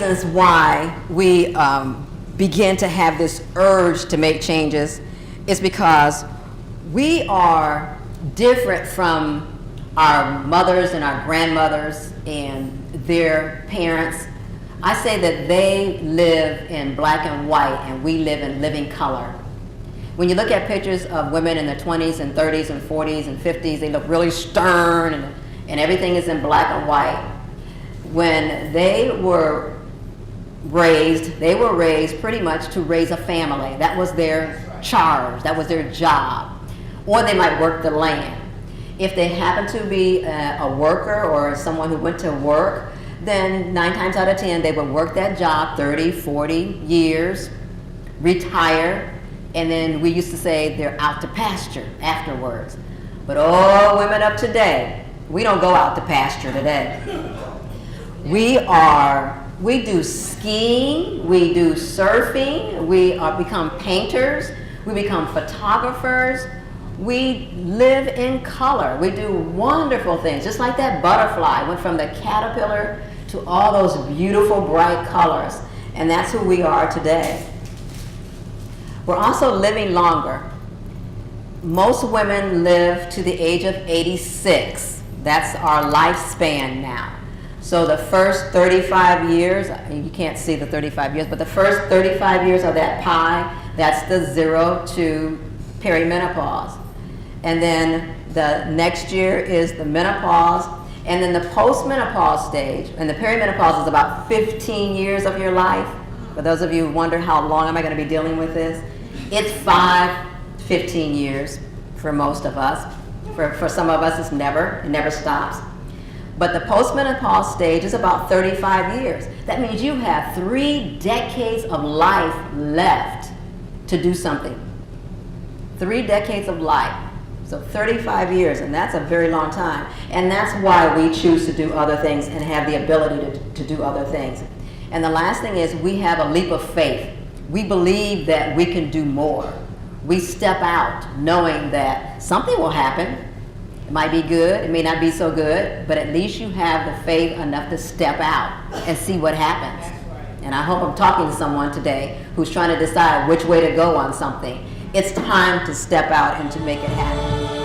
reasons why we begin to have this urge to make changes is because we are different from our mothers and our grandmothers and their parents. I say that they live in black and white and we live in living color. When you look at pictures of women in their 20s and 30s and 40s and 50s, they look really stern and everything is in black and white. When they were raised pretty much to raise a family. That was their charge, that was their job. Or they might work the land. If they happen to be a worker or someone who went to work, then 9 times out of 10 they would work that job 30, 40 years, retire, and then we used to say they're out to pasture afterwards. But all women of today, we don't go out to pasture today. We do skiing, we do surfing, we become painters, we become photographers, we live in color, we do wonderful things, just like that butterfly went from the caterpillar to all those beautiful bright colors, and that's who we are today. We're also living longer. Most women live to the age of 86. That's our lifespan now. So the first 35 years, you can't see the 35 years, but the first 35 years of that pie, that's the 0 to perimenopause. And then the next year is the menopause, and then the postmenopause stage, and the perimenopause is about 15 years of your life. For those of you who wonder how long am I going to be dealing with this, it's 15 years for most of us. For some of us, it never stops. But the postmenopause stage is about 35 years. That means you have 3 decades of life left to do something. 3 decades of life. So 35 years, and that's a very long time. And that's why we choose to do other things and have the ability to do other things. And the last thing is we have a leap of faith. We believe that we can do more. We step out knowing that something will happen. It might be good, it may not be so good, but at least you have the faith enough to step out and see what happens. And I hope I'm talking to someone today who's trying to decide which way to go on something. It's time to step out and to make it happen.